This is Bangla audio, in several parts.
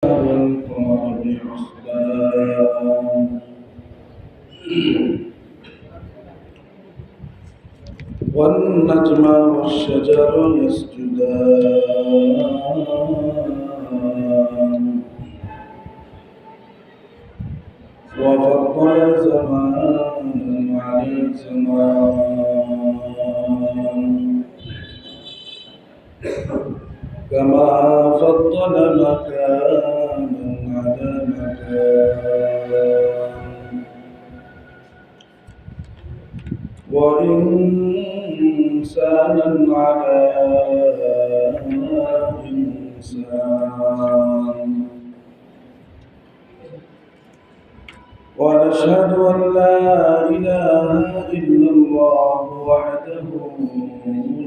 والقمر بحسبان والنجم والشجر يسجدان وفضل زمانا على زمان كما فضل مكانا على مكان وإنسانا على إنسان ونشهد أن لا إله إلا الله وحده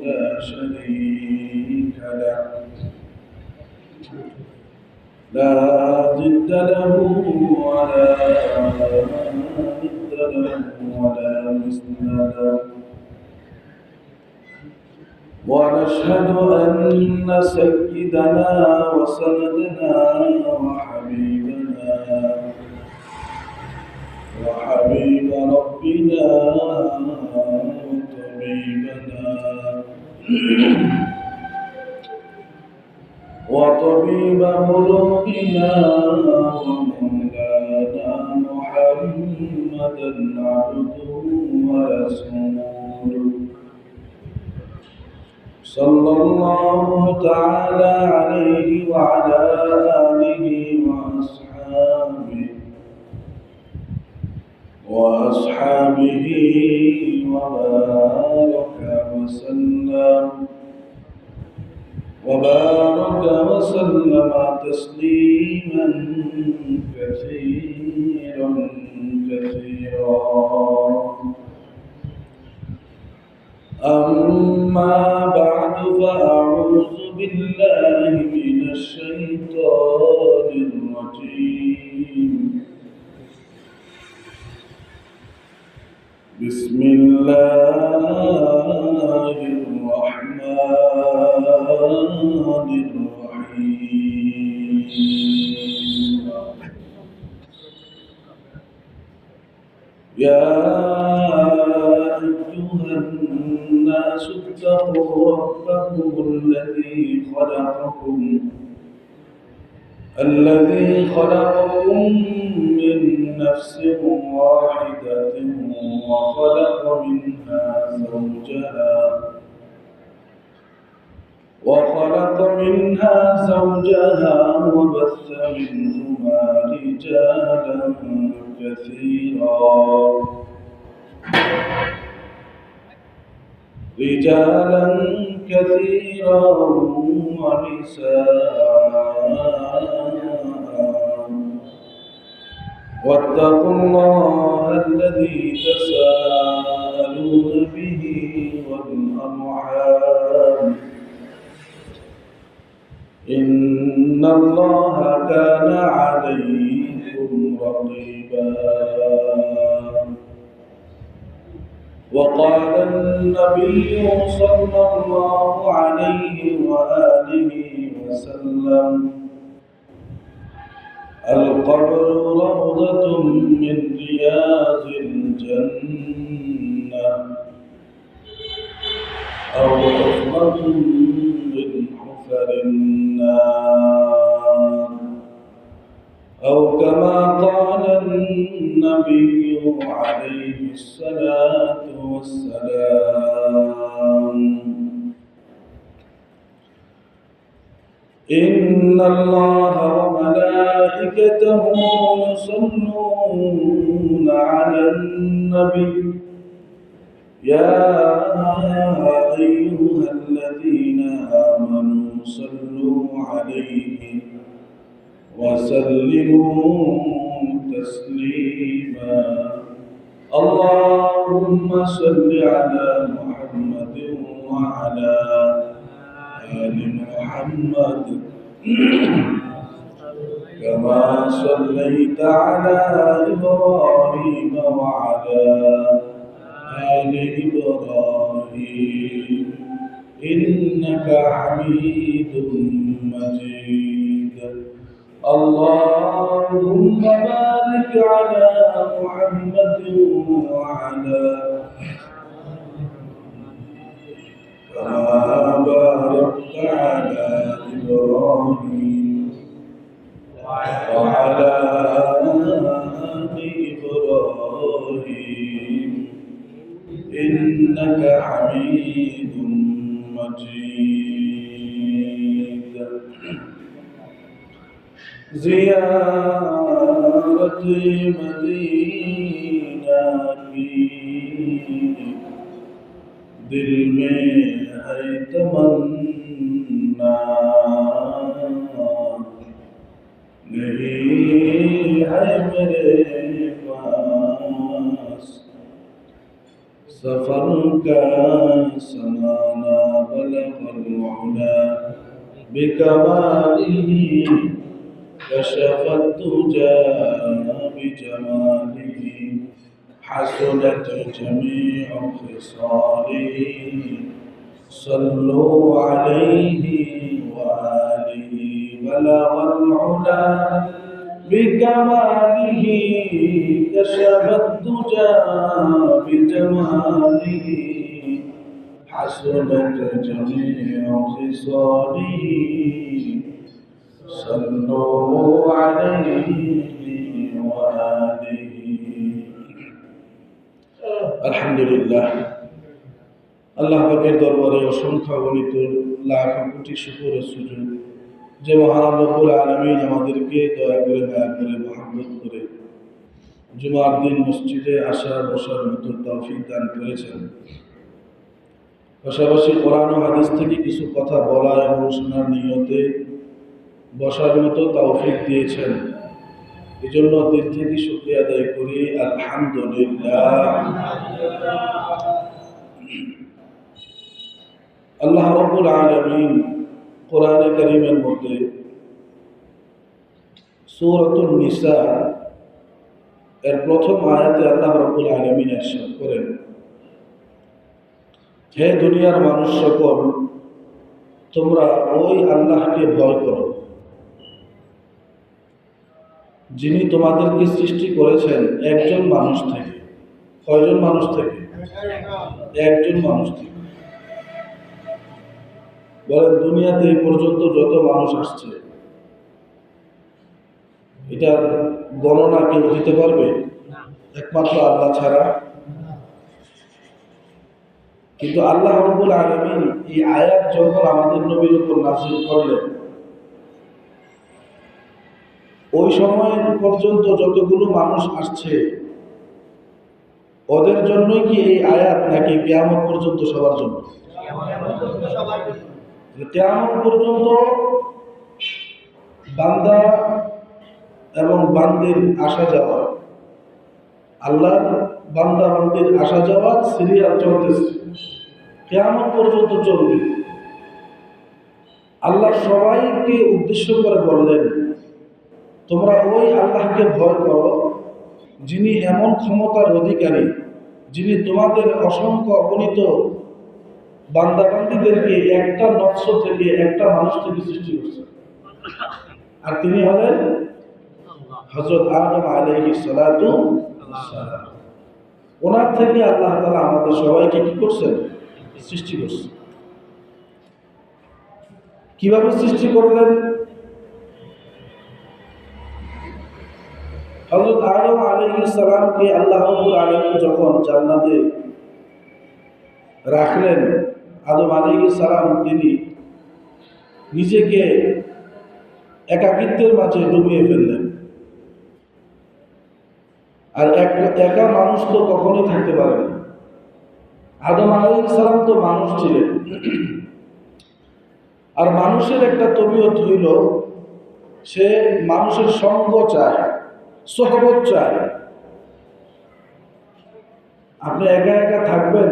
لا شريك له لا ضد له ولا ند له ولا مثل له ونشهد أن سيدنا وسندنا وحبيب ربنا وطبيب قلوبنا ومولانا محمدا عبده ورسوله صلى الله تعالى عليه وعلى آله وأصحابه وبارك وسلم تسليما كثيرا أما بعد فأعوذ بالله من الشيطان الرجيم بسم الله الرحمن الرحيم يا أيها الناس اتقوا ربكم الذي خلقكم من نفس واحدة وخلق منها زوجها وبث منهما رجالا كثيرا ونساء واتقوا الله الذي تساءلون به والأرحام إن الله كان عليكم رقيبا وقال النبي صلى الله عليه وآله وسلم القبر روضة من رياض الجنة أو حفرة من حفر النار أو كما قال النبي عليه الصلاة والسلام إن الله وملائكته يصلون على النبي يا أيها الذين آمنوا صلوا عليه وسلموا تسليما اللهم صل على محمد وعلى آل محمد كما صليت على إبراهيم وعلى آل إبراهيم إنك حميد مجيد اللهم بارك على محمد وعلى كما باركت على إبراهيم وعلى آل إبراهيم إنك حميد مجيد. زيارة مدینہ کی دل میں ہے تمنا، نہیں ہے میرے پاس سفر کا سمانا، بلغ العلا بکمالہ كشف الدجى بجماله، حسنت جميع خصاله، صلوا عليه وآله. بلغ العلا بكماله كشف الدجى بجماله، حسنت جميع خصاله، صلوا عليه وآله. আলহামদুলিল্লাহ, আল্লাহ পাকের দরবারে অসংখ্য গণিত লাখ কোটি শুকর ও সুজুদ যে মহান রব্বুল আলামিন আমাদেরকে দয়া করে মায়া করে মহব্বত করে জুমার দিন মসজিদে আসা বসার মতো তৌফিক দান করেছেন। পাশাপাশি কোরআন ও হাদিস থেকে কিছু কথা বলা এবং শোনার নিয়তে বসার মতো তৌফিক দিয়েছেন। এজন্য দিল থেকে শুকরিয়া আদায় করি, আলহামদুলিল্লাহ। আল্লাহ রাব্বুল আলামিন কোরআনে কারীমের মধ্যে সূরাতুন নিসা এর প্রথম আয়াতে আল্লাহ রাব্বুল আলামিন ইরশাদ করেন, হে দুনিয়ার মানুষ সকল, তোমরা ওই আল্লাহকে ভয় করো যিনি তোমাদেরকে সৃষ্টি করেছেন একজন মানুষ থেকে। কয়জন মানুষ থেকে? একজন মানুষ থেকে। বলেন, দুনিয়াতে এই পর্যন্ত যত মানুষ আসছে এটার গণনা কেউ দিতে পারবে? একমাত্র আল্লাহ ছাড়া। কিন্তু আল্লাহ রাব্বুল আলামিন এই আয়াত যখন আমাদের নবীর উপর নাযিল করলেন, ওই সময় পর্যন্ত যতগুলো মানুষ আসছে ওদের জন্যই কি এই আয়াত, নাকি কিয়ামত পর্যন্ত সবার জন্য? কিয়ামত পর্যন্ত বান্দা এবং বান্দির আসা যাওয়া, আল্লাহর বান্দা বান্দির আসা যাওয়া সিরিয়াল চলতেছে, কিয়ামত পর্যন্ত চলবে। আল্লাহ সবাইকে উদ্দেশ্য করে বললেন, তোমরা ওই আল্লাহকে ভয় করো যিনি এমন ক্ষমতার অধিকারী, যিনি তোমাদের অসংখ্য অগণিত বান্দাবান্দিদেরকে একটা নফস থেকে, একটা মানুষ থেকে সৃষ্টি করছেন। আর তিনি হলেন হযরত আদম আলাইহিস সালাতু ওয়াস সালাম। ওনার থেকে আল্লাহ তাআলা আমাদের সবাইকে কি করছেন? সৃষ্টি করছেন। কিভাবে সৃষ্টি করলেন? হযরত আদম আলাইহিস সালামকে আল্লাহ রাব্বুল আলামিন যখন জান্নাতে রাখলেন, আদম আলাইহিস সালাম তিনি নিজেকে একাকিত্বের মাঝে ডুবিয়ে ফেললেন। আর একা মানুষ তো কখনোই থাকতে পারে না। আদম আলাইহিস সালাম তো মানুষ ছিলেন, আর মানুষের একটা তবিয়ত হইল সে মানুষের সঙ্গ চায়, সোহবত চায়। আপনি একা একা থাকবেন,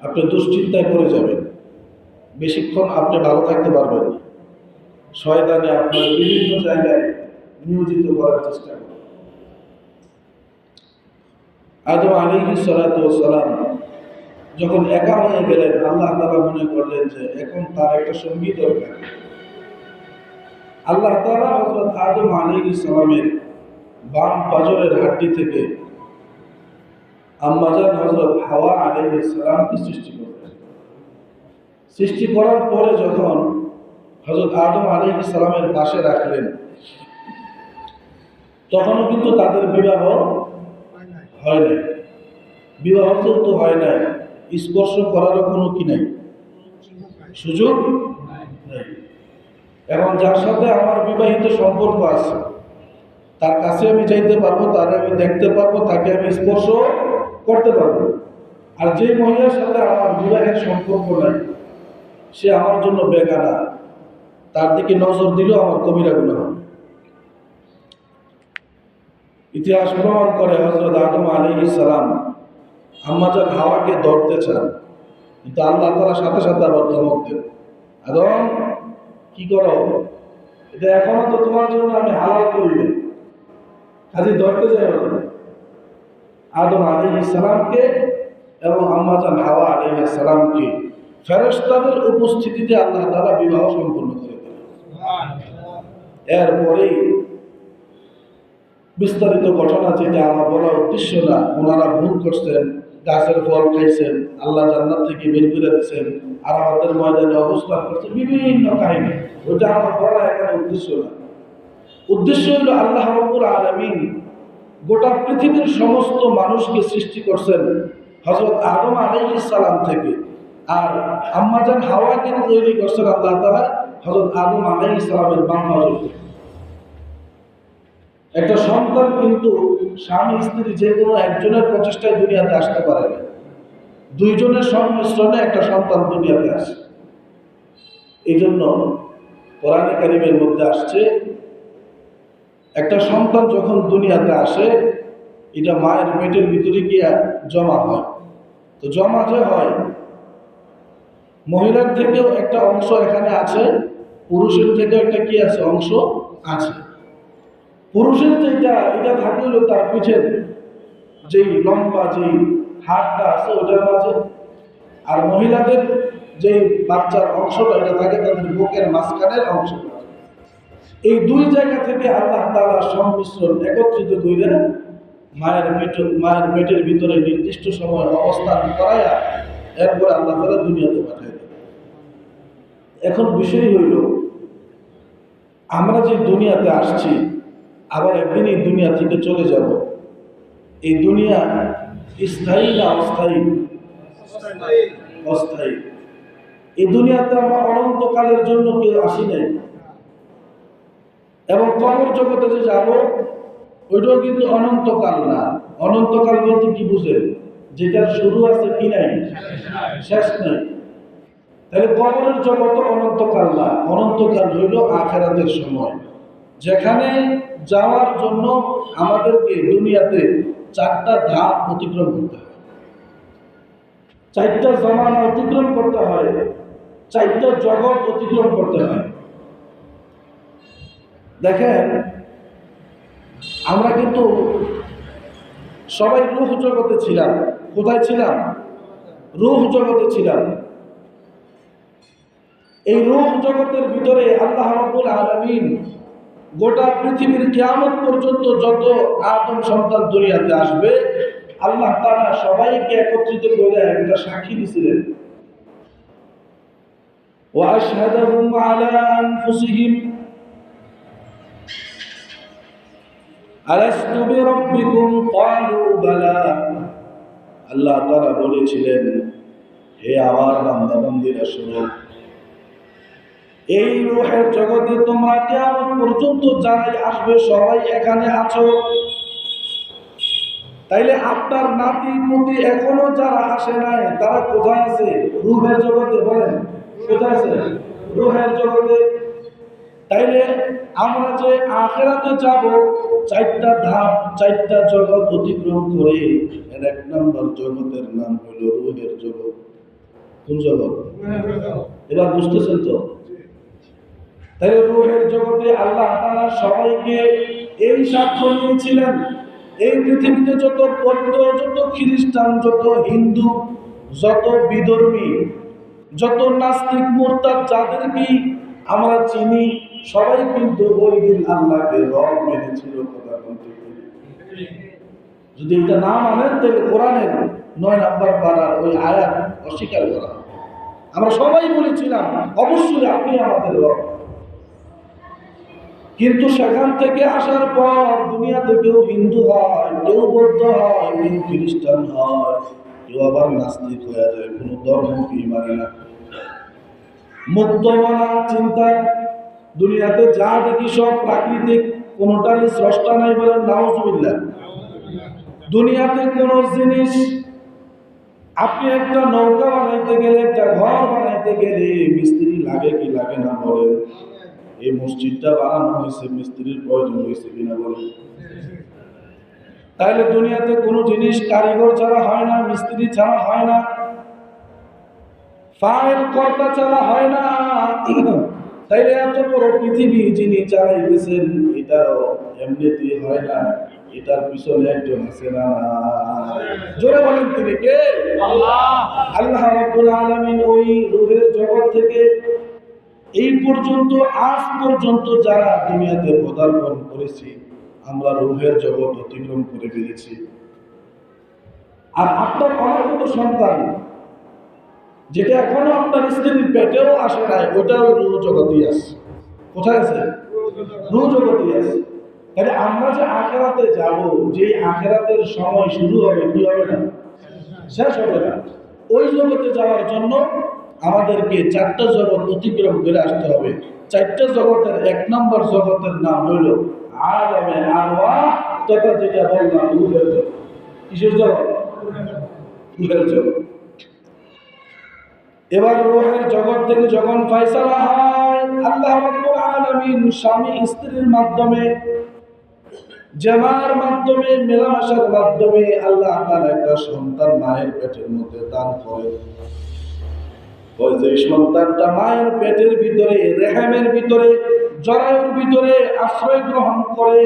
আপনি দুশ্চিন্তায় পড়ে যাবেন, বেশিক্ষণ আপনি ভালো থাকতে পারবেন না। শয়তানে আপনার বিভিন্ন জায়গায় নিয়োজিত করার চেষ্টা করে। আদম আলাইহিস সালাতু ওয়াস সালাম যখন একা হয়ে গেলেন, আল্লাহ তাআলা মনে করলেন যে এখন তার একটা সঙ্গী দরকার। আল্লাহ তাআলা হযরত আদম আলাইহিস সালামের বাম পাজরের হাড্ডি থেকে আম্মাজান হযরত হাওয়া আলাইহিস সালামকে সৃষ্টি করলেন। সৃষ্টি করার পরে যখন হযরত আদম আলাইহিস সালামের পাশে রাখলেন, তখনও কিন্তু তাদের বিবাহ হয় নাই। বিবাহ তো হয় নাই, স্পর্শ করারও কোনো কি নাই, সুযোগ নেই। এখন যার সাথে আমার বিবাহিত সম্পর্ক আছে, তার কাছে আমি যাইতে পারবো, তারে আমি দেখতে পারবো, তাকে আমি স্পর্শ করতে পারবো। আর যে মহিলার সাথে আমার বিবাহের সম্পর্ক নাই, সে আমার জন্য বেগানা, তার দিকে নজর দিলেও আমার কবিরা গুনাহ হবে। ইতিহাস প্রমাণ করে হযরত আদম আলাইহিস সালাম আম্মাজান হাওয়াকে ধরতে চান, কিন্তু আল্লাহ তাআলা সাথে সাথে আবার ধমক দেন, আদম কি করো, এটা এখনো তো তোমার জন্য আমি হালাল করিনি, কাজে ধরতে যাই না। আদম আলাইহিস সালামকে এবং আম্মাজান হাওয়া আলাইহিস সালামকে ফেরেশতাদের উপস্থিতিতে আল্লাহ তাআলা বিবাহ সম্পন্ন করে দিলেন। এরপরেই বিস্তারিত ঘটনা, যেটা আমার বলার উদ্দেশ্য না, ওনারা ভুল করছেন, গাছের ফল খাইছেন, আল্লাহ জান্নাত থেকে বের করে দিয়েছেন, আর আমাদের ময়দানে অবস্থান করছে, বিভিন্ন কাহিনী, ওটা আমার বলা এখানে উদ্দেশ্য না। উদ্দেশ্য হলো আল্লাহ রাব্বুল আলামিন গোটা পৃথিবীর সমস্ত মানুষকে সৃষ্টি করছেন হযরত আদম আলাইহিস সালাম থেকে, আর আম্মাজান হাওয়াকে তৈরি করছেন আল্লাহ তাআলা হযরত আদম আলাইহিস সালামের বাম পাজর থেকে। একটা সন্তান কিন্তু স্বামী স্ত্রী যে কোনো একজনের প্রচেষ্টায় দুনিয়াতে আসতে পারে না, দুইজনের সংমিশ্রণে একটা সন্তান দুনিয়াতে আসে। এই জন্য কোরআনে কারীমের মধ্যে আসছে, একটা সন্তান যখন দুনিয়াতে আসে, এটা মায়ের পেটের ভিতরে গিয়ে জমা হয়। তো জমা যে হয়, মহিলার থেকেও একটা অংশ এখানে আছে, পুরুষের থেকেও একটা কি আছে, অংশ আছে। পুরুষের যেটা, এটা থাকে হলো তার পিঠের যেই লম্বা যেই হাড়টা আছে ওটার মাঝে, আর মহিলাদের যে বাচ্চার অংশটা, এটা থাকে তাদের বুকের মাঝখানের অংশ। এই দুই জায়গা থেকে আল্লাহ তাআলা সংমিশ্রণ একত্রিত করে মায়ের পেটের ভিতরে নির্দিষ্ট সময় অবস্থান করায়া এরপরে আল্লাহ তাআলা দুনিয়াতে পাঠিয়ে দেন। এখন বিষয় হইল, আমরা যে দুনিয়াতে আসছি, আবার একদিন এই দুনিয়া থেকে চলে যাব। এই দুনিয়া স্থায়ী না অস্থায়ী? অস্থায়ী। এই দুনিয়াতে আমরা অনন্তকালের জন্য কেউ আসি নাই। এবং কবর জগতে যে যাব, ওইটাও কিন্তু অনন্তকাল না। অনন্তকাল বলতে কি বুঝেন? যেটার শুরু আছে কি নাই, শেষ নাই। তাহলে কবরের জগৎ অনন্তকাল না, অনন্তকাল হইল আখিরাতের সময়, যেখানে যাওয়ার জন্য আমাদেরকে দুনিয়াতে 4টা ধাপ অতিক্রম করতে হয়, 4টা জমানা অতিক্রম করতে হয়, 4টা জগৎ অতিক্রম করতে হয়। দেখেন, আমরা কিন্তু সবাই রূহ জগতে ছিলাম। কোথায় ছিলাম? রূহ জগতে ছিলাম। এই রূহ জগতের ভিতরে আল্লাহ রাব্বুল আলামিন গোটা পৃথিবীর কিয়ামত পর্যন্ত যত আদম সন্তান দুনিয়াতে আসবে, আল্লাহ তাআলা সবাইকে একত্রিত করে একটা সাক্ষী দিয়েছিলেন। ওয়া আশহাদাহুম আলা আনফুসিহিম আলাস্তু বিরাব্বিকুম ক্বালু বালা। আল্লাহ তাআলা বলেছিলেন, হে আমার বান্দা বান্দীরা শোনো, এই রূহের জগতে তোমরা কিয়ামত পর্যন্ত যারাই আসবে সবাই এখানে আছো। তাইলে আপনার নাতি পুতি এখনো যারা আসে নাই, তারা কোথায় আছে? রূহের জগতে। বলেন, কোথায় আছে? রূহের জগতে। তাইলে আমরা যে আখিরাতে যাব, 4টা ধাপ, 4টা জগৎ অতিক্রম করে এর 1 নম্বর জগতের নাম হলো রূহের জগৎ। কোন জগৎ? এবার বুঝতেছেন তো? তাহলে রূহের জগতে আল্লাহ তাআলা সবাইকে এই সাক্ষ্য নিয়েছিলেন, এই পৃথিবীতে যত বৌদ্ধ, যত খ্রিস্টান, যত হিন্দু, যত বিধর্মী, যত নাস্তিক মুরতাদ যাদেরকে আমরা চিনি, সবাই কিন্তু ওই দিন আল্লাহকে রব মেনেছিল। কথা বলতে যদি এটা না মানেন তাহলে কোরআনের 9 নম্বর পারার ওই আয়াত অস্বীকার করা। আমরা সবাই বলেছিলাম অবশ্যই আপনি আমাদের রব, কিন্তু সেখান থেকে আসার পর দুনিয়াতে কেউ হিন্দু হয়, কেউ বৌদ্ধ হয়, কেউ খ্রিস্টান হয়, কেউ আবার নাস্তিক হয়ে যায়, কোনো ধর্মকেই মানে না। মুক্ত মনা চিন্তা, দুনিয়াতে যা দেখি সব প্রাকৃতিক, কোনোটারই স্রষ্টা নাই বলেন নাউজুবিল্লাহ। দুনিয়াতে কোন জিনিস আপনি একটা নৌকা বানাইতে গেলে, একটা ঘর বানাইতে গেলে মিস্ত্রি লাগে কি লাগে না বলেন? এই মসজিদটা বানানো হয়েছে, মিস্ত্রির প্রয়োজন হয়েছে কিনা বলেন? তাহলে দুনিয়াতে কোনো জিনিস কারিগর ছাড়া হয় না, মিস্ত্রি ছাড়া হয় না, ফাইল কর্তা ছাড়া হয় না। তাইলে এত বড় পৃথিবী যিনি চালাইতেছেন, এটাও এমনিতেই হয় না, এটার পিছনে একজন আছে না? জোরে বলেন তিনি কে? আল্লাহ। আল্লাহ রাব্বুল আলামিন ওই রূহের জগৎ থেকে এই পর্যন্ত, আজ পর্যন্ত যারা দুনিয়াতে পদার্পণ করেছি, আমরা রূহের জগৎ অতিক্রম করে ফেলেছি। আর আপনার আমার মতো সন্তান যেটা এখনো আপনার স্ত্রীর পেটেও আসে নাই, ওটাও রূহ জগতেই আছে। কোথায় আছে? রূহ জগতেই আছে। তাহলে আমরা যে আখিরাতে যাব, যে আখিরাতের সময় শুরু হবে, কি হবে না, শেষ হবে না। ওই জগতে যাওয়ার জন্য আমাদেরকে 4টা জগৎ অতিক্রম করে আসতে হবে। 4টা জগতের 1 নম্বর জগতের নাম হইল আলামে আরওয়াহ, তথা যেটা বললাম রূহের জগৎ। কিসের জগৎ? রূহের জগৎ। এবার রূহের জগৎ থেকে যখন ফয়সালা হয়, আল্লাহ রাব্বুল আলামিন স্বামী স্ত্রীর মাধ্যমে, জামার মাধ্যমে, মেলামেশার মাধ্যমে আল্লাহ তাআলা একটা সন্তান মায়ের পেটের মধ্যে দান করেন। ওই যে সন্তানটা মায়ের পেটের ভিতরে, রেহেমের ভিতরে, জরায়ুর ভিতরে আশ্রয় গ্রহণ করে,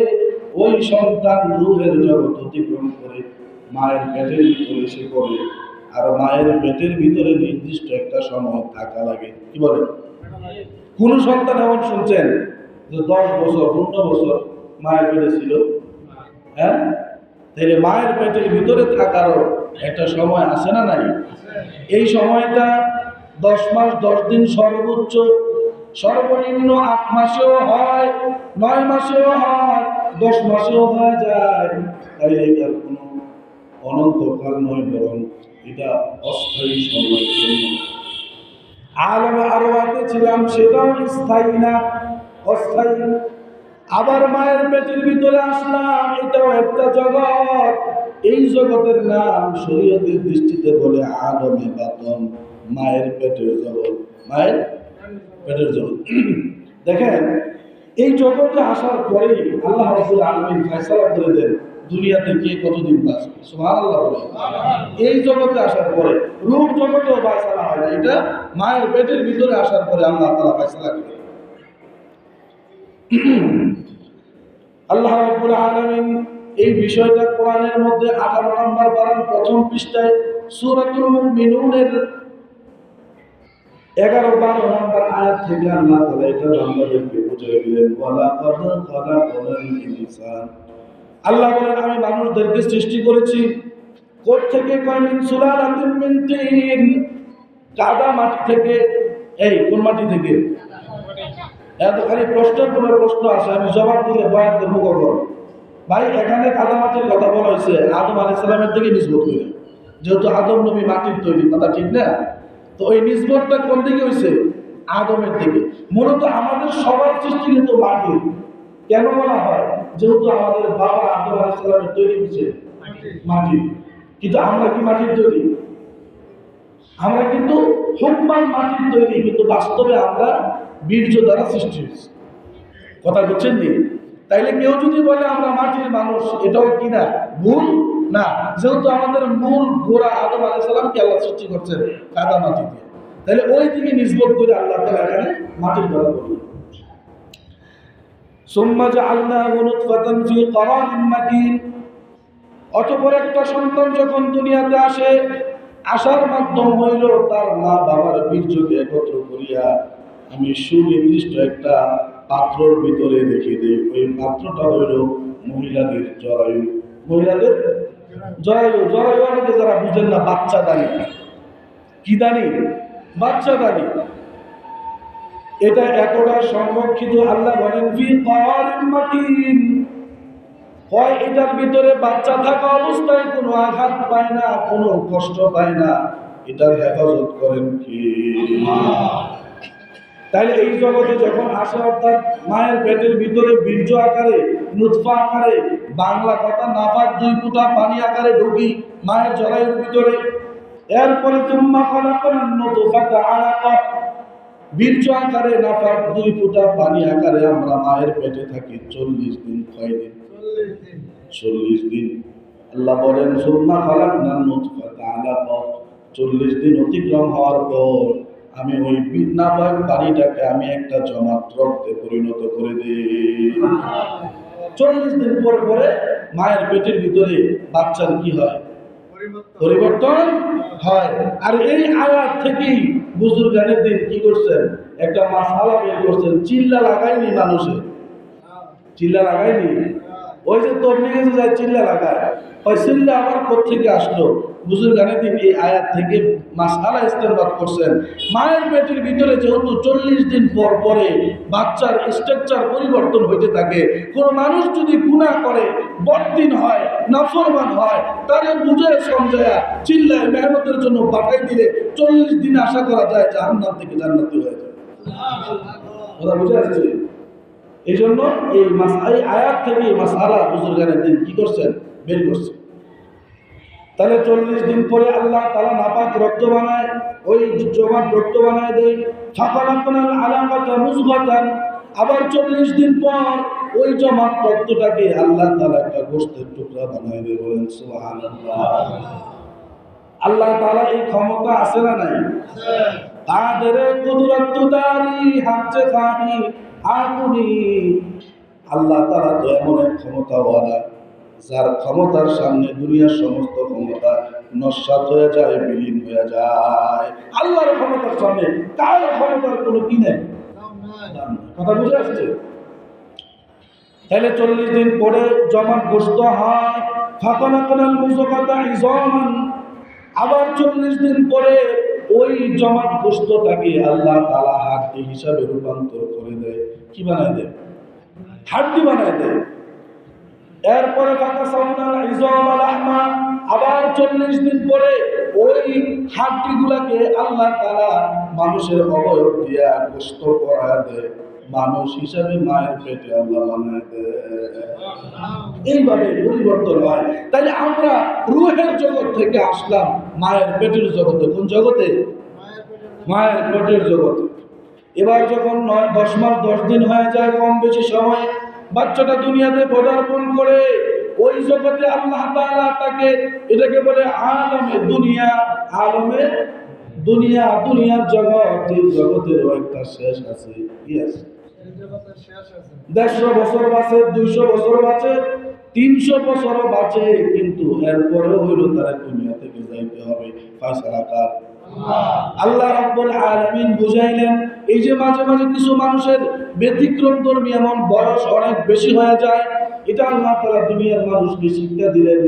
ওই সন্তান রূহের জগৎ অতিক্রম করে মায়ের পেটের ভিতরে এসে পড়ে। আর মায়ের পেটের ভিতরে নির্দিষ্ট একটা সময় থাকা লাগে। কি বলে? কোন সন্তান এমন শুনছেন যে 10 বছর 15 বছর মায়ের পেটে ছিল? হ্যাঁ, তাহলে মায়ের পেটের ভিতরে থাকারও একটা সময় আছে না নাই? এই সময়টা 10 মাস 10 দিন সর্বোচ্চ, সর্বনিম্ন 8 মাসেও হয়, 9 মাসেও হয়, 10 মাসেও হয়ে যায়। তাই এটার কোনো অনন্তকাল নয়, বরং এটা অস্থায়ী সময়ের জন্য। আলামে আরওয়াতে ছিলাম, সেটাও স্থায়ী না, অস্থায়ী। আবার মায়ের পেটের ভিতরে আসলাম, এটাও একটা জগৎ। এই জগতের নাম শরীয়তের দৃষ্টিতে বলে আলমে বাতন, মায়ের পেটের জগৎ, মায়ের পেটের জগৎ। দেখেন, এই জগতে আসার পরেই আল্লাহ রাব্বুল আলামিন ফয়সালা করে দেন দুনিয়াতে কে কতদিন বাঁচবে। সুবহানাল্লাহ বলে। এই জগতে আসার পরে, রূপ জগতেও ফয়সালা হয় না, এটা মায়ের পেটের ভিতরে আসার পরে আল্লাহ তাআলা ফয়সালা করে। আল্লাহ রাব্বুল আলামিন এই বিষয়টা কোরআনের মধ্যে 18 নম্বর পারার প্রথম পৃষ্ঠায় সূরাতুল মুমিনুনের 11-12 নম্বর আয়াত থেকে আল্লাহ তাআলা এটা বান্দাদেরকে বুঝিয়ে দিলেন। ওয়ালা কাদ খালাকাল ইনসান, আল্লাহ বলেন আমি মানুষদেরকে সৃষ্টি করেছি কোথা থেকে? কয় মিন সুলালাতিন মিন তিন, কাদা মাটি থেকে। এই কোন মাটি থেকে? এত খালি প্রশ্নের পরে প্রশ্ন আসে, আমি জবাব দিলে বয়ান করবো কখন? ভাই, এখানে কাদা মাটির কথা বলা হয়েছে আদম আলাইহিস সালামের দিকে নিসবত করে, যেহেতু আদম নবী মাটির তৈরি, কথা ঠিক না? তো ওই নিসবতটা কোন দিকে হয়েছে? আদমের দিকে। মূলত আমাদের সবার সৃষ্টি কিন্তু মাটির। কেন বলা হয়? যেহেতু আমাদের বাবা আদম আলাইহিস সালামের তৈরি হয়েছে মাটির। কিন্তু আমরা কি মাটির তৈরি? আমরা কিন্তু হুকমান মাটির তৈরি, কিন্তু বাস্তবে আমরা বীর্য দ্বারা সৃষ্টি হয়েছি। কথা বুঝছেন নি? তাইলে কেউ যদি বলে আমরা মাটির মানুষ, এটাও কি না? ভুল না। যেহেতু আমাদের মূল গোড়া আদম আলাইহিস সালামকে আল্লাহ সৃষ্টি করছেন কাদা মাটি দিয়ে, তাহলে ওই দিকে নিসবত করে আল্লাহ তাআলা এখানে মাটির কথা বললেন। সুম্মা জাআলনাহু নুতফাতান ফি ক্বারারিন মাকিন, অতঃপর একটা সন্তান যখন দুনিয়াতে আসে, আসার মাধ্যম হইল তার মা বাবার বীর্যকে একত্র করিয়া আমি সুনির্দিষ্ট একটা পাত্রর ভিতরে রেখে দেই। ওই পাত্রটা হইল মহিলাদের জরায়ু। মহিলাদের জরায়ু। জরায়ু অনেকে যারা বুঝেন না, বাচ্চা দানি। কি দানি? বাচ্চা দানি। এটা এতটা সংরক্ষিত, আল্লাহ বলেন ফি ক্বারারিন মাকিন। হয় এটার ভিতরে বাচ্চা থাকা অবস্থায় কোনো আঘাত পায় না, কোনো কষ্ট পায় না। এটার হেফাজত করেন কি? তাইলে এই জগতে যখন আসে, অর্থাৎ মায়ের পেটের ভিতরে বীর্য আকারে, নুতফা আকারে, বাংলা কথা নাফাক 2 ফোঁটা পানি আকারে ঢুকি মায়ের জরায়ুর ভিতরে। এরপরে তুম্মা খালাকনান নুতফাতা আলাকা, বীর্য আকারে নাফাক 2 ফোঁটা পানি আকারে আমরা মায়ের পেটে থাকি 40 দিন। কয় দিন? 40 দিন। আল্লাহ বলেন সুম্মা খালাকনান নুতফাতা আলাকা, 40 দিন অতিক্রম হওয়ার পর আমি ওই নাপাক পানিটাকে আমি একটা জমাট রক্তে পরিণত করে দিই। 40 দিন পর পরে মায়ের পেটের ভিতরে বাচ্চার কি হয়? পরিবর্তন হয়। আর এই আয়াত থেকেই বুজুর্গানের দিন কি করছেন? একটা মাসালা বের করছেন। চিল্লা লাগায়নি মানুষে, চিল্লা লাগায়নি। ওই যে তবলিগে যে যায় চিল্লা লাগায়, ওই চিল্লা আবার কোত্থেকে আসলো? বুজুর্গানের দিন এই আয়াত থেকে মাসালা ইস্তেমবাদ করছেন। মায়ের পেটের ভিতরে যেহেতু 40 দিন পর পরে বাচ্চার স্ট্রাকচার পরিবর্তন হইতে থাকে, কোন মানুষ যদি গুনাহ করে, বদদিন হয়, নাফরমান হয়, তারে বুঝে সমঝায়া চিল্লায় মেহনতের জন্য পাঠাই দিলে 40 দিন আশা করা যায় জাহান্নাম থেকে জান্নাতি হয়ে যায়। কথা বুঝে আসছে? এই জন্য এই আয়াত থেকে মাসালা বুজুর্গানের দিন কি করছেন? বের করছেন। তাহলে 40 দিন পরে আল্লাহ তাআলা নাপাক রক্ত বানায়, ওই জমাট রক্ত বানায় দেয়। ফাখালাকনাল আলাকাতা মুযগাতান, আবার 40 দিন পর ওই জমাট রক্তটাকে আল্লাহ তাআলা একটা গোশতের টুকরা বানায় দেয়। বলেন সুবহানাল্লাহ। আল্লাহ তাআলা এই ক্ষমতা আছে না নাই? কাদেরে কুদরত দারি হাঁচে খানি আপনি। আল্লাহ তাআলা তো এমন এক ক্ষমতাওয়ালা, যার ক্ষমতার সামনে দুনিয়ার সমস্ত ক্ষমতা নস্যাৎ হয়ে যায়, বিলীন হয়ে যায়। আল্লাহর ক্ষমতার সামনে কার ক্ষমতার কোনো কি নেই? কথা বুঝে আসছে? তাহলে 40 দিন পরে জমাট গোশত হয়। ফাখালাকনাল মুযগাতা ইযামান, আবার 40 দিন পরে ওই জমাট গোশতটাকে আল্লাহ তাআলা হাড্ডি হিসাবে রূপান্তর করে দেয়। কি বানায় দেয়? হাড্ডি বানায় দেয়। এরপরে আবার 40 দিন পরে ওই হাড্ডিগুলাকে আল্লাহ তাআলা মানুষের অবয়ব দিয়া গোশত করা দেয়। মানুষ হিসাবে মায়ের পেটে আল্লাহ বানায় দেয়। এইভাবে পরিবর্তন হয়। তাইলে আমরা রূহের জগৎ থেকে আসলাম মায়ের পেটের জগতে। কোন জগতে? মায়ের পেটের জগতে। এবার যখন 10 মাস 10 দিন হয়ে যায়, কম বেশি সময়, বাচ্চাটা দুনিয়াতে পদার্পণ করে, ওই জগতে আল্লাহ তাআলা তাকে, এটাকে বলে আলমে দুনিয়া। আলমে দুনিয়া, দুনিয়ার জগৎ। এই জগতেরও একটা শেষ আছে। কি আছে? 150 বছর বাঁচে, 200 বছর বাঁচে, 300 বছরও বাঁচে, কিন্তু এরপরেও হইল তারা দুনিয়া থেকে যাইতে হবে। ফয়সালা কার? আল্লাহ রাব্বুল আলামিন বুঝাইলেন। এই যে মাঝে মাঝে কিছু মানুষের ব্যতিক্রম ধর্মী এমন বয়স অনেক বেশি হয়ে যায়, এটা আল্লাহ তাআলা দুনিয়ার মানুষকে শিক্ষা দিলেন।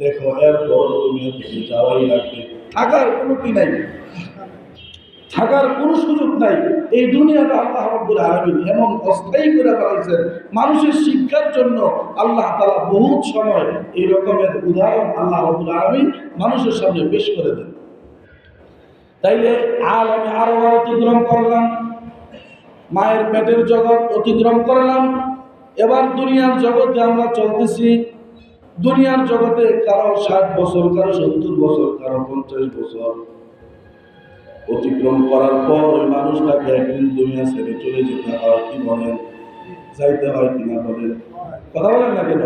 দেখো, এরপর দুনিয়া থেকে যাওয়াই লাগবে, থাকার কোনো কি নাই, থাকার কোনো সুযোগ নাই। এই দুনিয়াটা আল্লাহ রাব্বুল আলামিন এমন অস্থায়ী করে বানাইছেন মানুষের শিক্ষার জন্য। আল্লাহ তাআলা বহুত সময় এই রকমের উদাহরণ আল্লাহ রাব্বুল আলামিন মানুষের সামনে পেশ করে দেন। তাইলে আলমে আরওয়া অতিক্রম করলাম, মায়ের পেটের জগৎ অতিক্রম করলাম, এবার দুনিয়ার জগতে আমরা চলতেছি। দুনিয়ার জগতে কারো 60 বছর, কারো 70 বছর, কারো 50 বছর অতিক্রম করার পর ওই মানুষটাকে একদিন দুনিয়া ছেড়ে চলে যেতে হয়। কি বলেন? যাইতে হয় কিনা বলেন? কথা বলেন না কেন?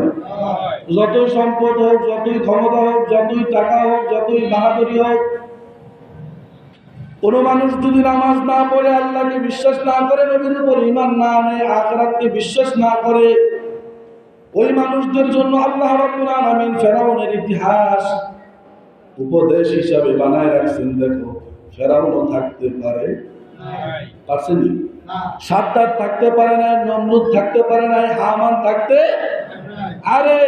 যতই সম্পদ হোক, যতই ক্ষমতা হোক, যতই টাকা হোক, যতই বাহাদুরি হোক, কোন মানুষ যদি নামাজ না পড়ে, আল্লাহকে বিশ্বাস না করে, নবীর উপর ঈমান না আনে, আখিরাতকে বিশ্বাস না করে, ওই মানুষদের জন্য আল্লাহ রাব্বুল আলামিন ফেরাউনের ইতিহাস উপদেশ হিসাবে বানায় রাখছেন। দেখো, ফেরাউনও থাকতে পারে, পারছেনি? সাদ্দাত থাকতে পারে নাই, নমরুদ থাকতে পারে নাই, হামান থাকতে, আরে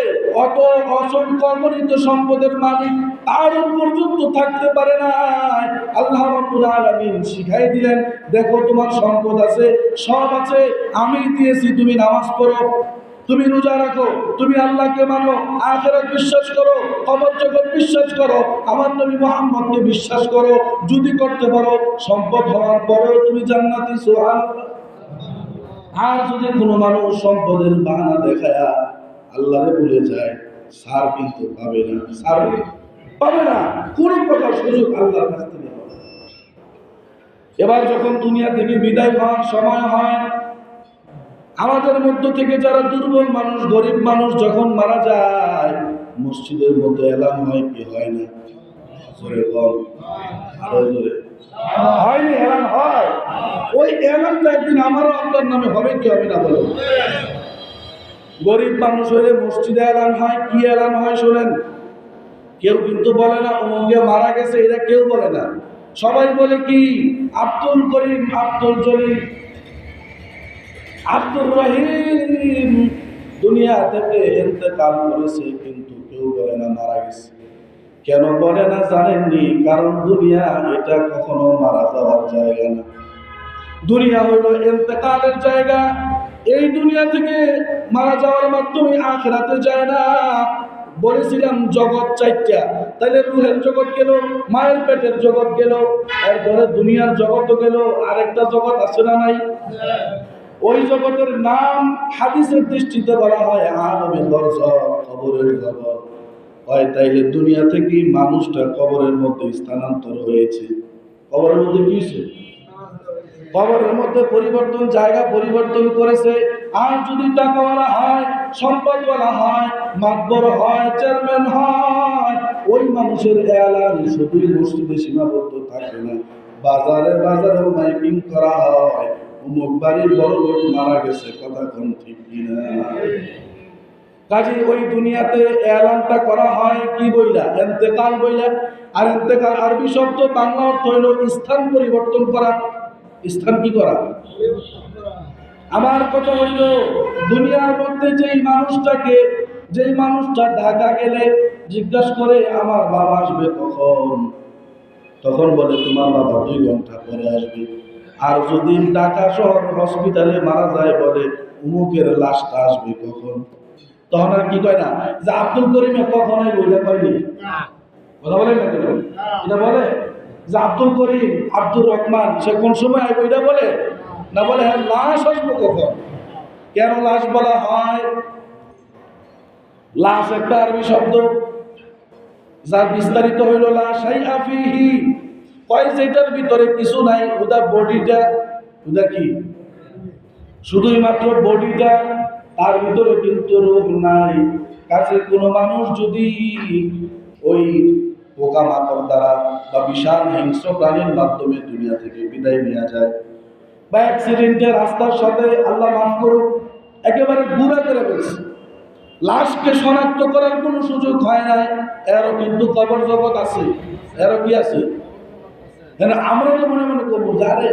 অত অসংখ্য অগণিত সম্পদের মালিক কারণ পর্যন্ত থাকতে পারে নাই। আল্লাহ রাব্বুল আলামিন শিখাই দিলেন, দেখো তোমার সম্পদ আছে, সব আছে, আমি দিয়েছি, তুমি নামাজ পড়ো, তুমি রোজা রাখো, তুমি আল্লাহকে মানো, আখিরাত বিশ্বাস করো, কবর জগৎ বিশ্বাস করো, আমার নবী মুহাম্মদকে বিশ্বাস করো, যদি করতে পারো সম্পদ হওয়ার পরেও তুমি জান্নাতি, সুবহানাল্লাহ। আর যদি কোনো মানুষ সম্পদের বাহানা দেখায়া আল্লাহরে ভুলে যায়, সার কিন্তু পাবে না, সার পাবে না, কোনো প্রকার সুযোগ আল্লাহর কাছ থেকে পাবে না। এবার যখন দুনিয়া থেকে বিদায় হওয়ার সময় হয়, আমাদের মধ্য থেকে যারা দুর্বল মানুষ, গরিব মানুষ যখন মারা যায়, মসজিদের মধ্যে এলান হয় কি হয় না? জোরে বল, আরো জোরে। হয়নি? এলান হয়। ওই এলানটা একদিন আমারও আপনার নামে হবে কি হবে না বলো? গরিব মানুষ হলে মসজিদে এলান হয়, কি এলান হয় শোনেন? কেউ কিন্তু বলে না অমুকে মারা গেছে, এটা কেউ বলে না। সবাই বলে কি আব্দুল করিম, আব্দুল জলিল, আব্দুর রহিম দুনিয়া থেকে ইন্তেকাল করেছে, কিন্তু কেউ বলে না মারা গেছে। কেন বলে না জানেননি? কারণ দুনিয়া এটা কখনো মারা যাওয়ার জায়গা না, দুনিয়া হলো ইন্তেকালের জায়গা। এই দুনিয়া থেকে মারা যাওয়ার মাধ্যমে আখিরাতে যায় না। বলেছিলাম জগৎ চারটা, তাহলে রুহের জগৎ গেল, মায়ের পেটের জগৎ গেল, এরপরে দুনিয়ার জগৎও গেল, আরেকটা জগৎ আছে না নাই? ওই জগতের নাম হাদিসের দৃষ্টিতে বলা হয় আলমে বরজখ, কবরের জগৎ। হয় তাইলে দুনিয়া থেকে মানুষটা কবরের মধ্যে স্থানান্তর হয়েছে। কবরের মধ্যে কি হয়েছে? কবরের মধ্যে পরিবর্তন, জায়গা পরিবর্তন করেছে। আর যদি টাকাওয়ালা হয়, সম্পদওয়ালা হয়, মাতবর হয়, চেয়ারম্যান হয়, ওই মানুষের এলান শুধুই মসজিদে সীমাবদ্ধ থাকে না, বাজারে বাজারেও মাইকিং করা হয়, অমুক বাড়ির বড় লোক মারা গেছে, কথা কোন ঠিক কিনা? কাজে ওই দুনিয়াতে এলানটা করা হয় কি বইলা? ইন্তেকাল বইলা। আর ইন্তেকাল আরবি শব্দ, বাংলা অর্থ হইল স্থান পরিবর্তন করা। স্থান কি করা? আমার কথা হইল দুনিয়ার মধ্যে যেই মানুষটা ঢাকা গেলে জিজ্ঞাসা করে আমার বাবা আসবে কখন, তখন বলে তোমার বাবা 2 ঘন্টা পরে আসবে। আর যদি ঢাকা শহর হসপিটালে মারা যায়, বলে উমুকের লাশটা আসবে কখন, তখন আর কি কয় না যে আব্দুল করিমে কখনোই বইটা করেনি, কথা বলেন না কেন? এটা বলে যে আব্দুল করিম, আব্দুর রহমান সে কোন সময় আসবে এটা বলে না, বলে হ্যাঁ লাশ আসবো কখন। কেন লাশ বলা হয়? লাশ একটা আরবি শব্দ, যার বিস্তারিত হইল লা শাইআ ফীহি, কয় যেটার ভিতরে কিছু নাই, ওটা বডিটা, ওটা কি শুধুই মাত্র বডিটা, তার ভিতরে কিন্তু রূহ নাই। কাছে কোনো মানুষ যদি ওই পোকামাকড় দ্বারা বা বিশাল হিংস্র প্রাণীর মাধ্যমে দুনিয়া থেকে বিদায় নেওয়া যায়, বা অ্যাক্সিডেন্টে রাস্তার সাথে আল্লাহ মাফ করুক একেবারে গুঁড়া করে ফেলছে, লাশকে শনাক্ত করার কোনো সুযোগ হয় নাই, এরও কিন্তু কবর জগৎ আছে, এরও কি আছে? আমরা তো মনে মনে করবো যে আরে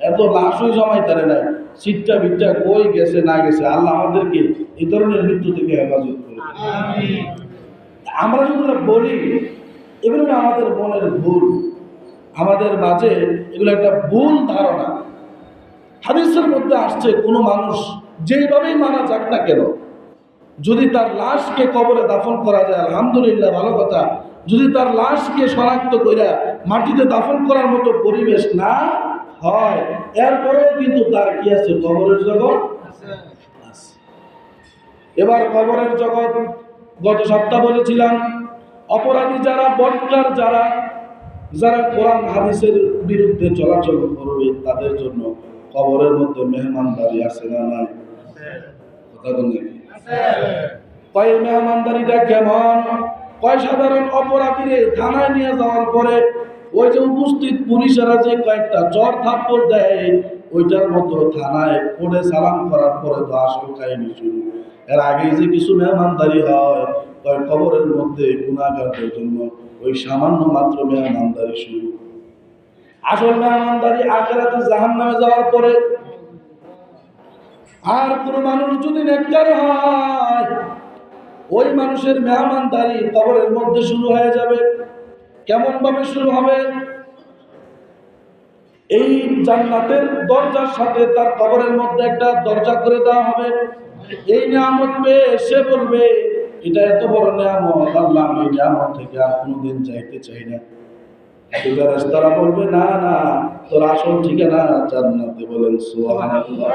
এত লাশই জমাই তারে নাই, সিটটা বিটটা কই গেছে না গেছে, আল্লাহ আমাদেরকে এই ধরনের মৃত্যু থেকে হেফাজত করে। আমরা যেগুলো বলি এগুলো আমাদের মনের ভুল, আমাদের মাঝে এগুলো একটা ভুল ধারণা। হাদিসের মধ্যে আসছে কোনো মানুষ যেইভাবেই মারা যাক না কেন, যদি তার লাশকে কবরে দাফন করা যায় আলহামদুলিল্লাহ, ভালো কথা। যদি তার লাশকে শনাক্ত করে মাটিতে দাফন করার মতো পরিবেশ না হয়, এরপরেও কিন্তু তার কি আছে? কবরের জগৎ আছে। এবার কবরের জগৎ, গত সপ্তাহ বলেছিলাম অপরাধী যারা, বদকার যারা, যারা কোরআন হাদিসের বিরুদ্ধে চলাচল করবে, তাদের জন্য কবরের মধ্যে মেহমানদারি আছে না নাই? কথা বলেন নাকি? কয় মেহমানদারিটা কেমন? কয় সাধারণ অপরাধীরে থানায় নিয়ে যাওয়ার পরে ওই যে উপস্থিত পুলিশেরা যে কয়েকটা চর থাপ্পড় দেয়, ওইটার মতো থানায় কোর্টে সালাম করার পরে তো আসল কাহিনী শুরু। এর আগেই যে কিছু মেহমানদারি হয়, কয় কবরের মধ্যে গুনাহগারদের জন্য ওই সামান্য মাত্র মেহমানদারি শুরু। আসল মেহমানদারি আখিরাতে জাহান্নামে যাওয়ার পরে। আর কোন মানুষ যদি নেককার হয়, ওই মানুষের মেহমানদারি কবরের মধ্যে শুরু হয়ে যাবে। কেমন ভাবে শুরু হবে? এই জান্নাতের দরজার সাথে তার কবরের মধ্যে একটা দরজা করে দেওয়া হবে। এই নিয়ামত পেয়ে সে বলবে, এটা এত বড় নিয়ামত, আল্লাহ আমি এই নিয়ামত থেকে আর কোনোদিন যাইতে চাই না। ফেরেশতারা বলবে, না না, তোর আসল ঠিকানা জান্নাতে। বলেন সুবহানাল্লাহ।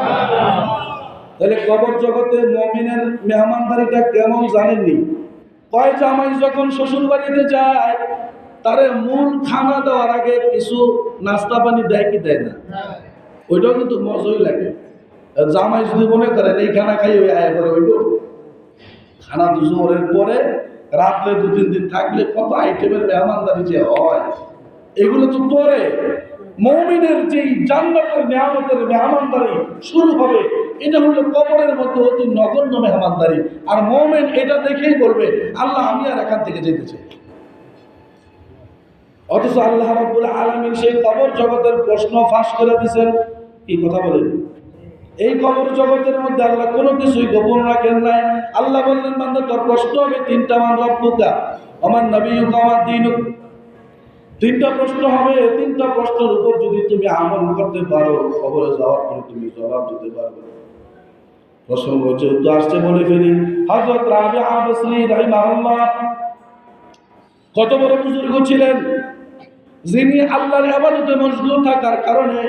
তাহলে কবর জগতে মুমিনের মেহমানদারিটা কেমন জানেননি? কয় জামাই যখন শ্বশুর বাড়িতে যায়, তারে মূল খানা দেওয়ার আগে কিছু নাস্তা পানি দেয় কি দেয় না? ওইটাও কিন্তু মজাই লাগে। জামাই যদি মনে করেন এই খানা খাই ওই আয় করে হইব, খানা দুজোরের পরে রাত্রে 2-3 দিন থাকলে কত আইটেমের মেহমানদারি যে হয়, এগুলো তো পরে। মুমিনের যেই জান্নাতের নিয়ামতের মেহমানদারি শুরু হবে, এটা হলো কবরের মধ্যে অতি নগণ্য মেহমানদারি। আর মুমিন এটা দেখেই বলবে, আল্লাহ আমি আর এখান থেকে যেতে চাই। অথচ আল্লাহ রাব্বুল আলামিন সেই কবর জগতের প্রশ্ন ফাঁস করে দিয়েছেন। কি কথা বলেন? এই কবর জগতের মধ্যে আল্লাহ কোনো কিছুই গোপন রাখেন নাই। আল্লাহ বললেন, বান্দা তোর প্রশ্ন হবে 3টা, মান রব্বুকা, আমার নবিয়ুকা, আমার দীনুক। 3টা প্রশ্ন হবে। 3টা প্রশ্নের উপর যদি তুমি আমল করতে পারো, কবরে যাওয়ার পরে তুমি জবাব দিতে পারবে। প্রসঙ্গ যেহেতু আসছে বলে ফেলি। হযরত রাবিআ বসরি রাহিমাহুল্লাহ কত বড় বুজুর্গ ছিলেন, যিনি আল্লাহর ইবাদতে মশগুল থাকার কারণে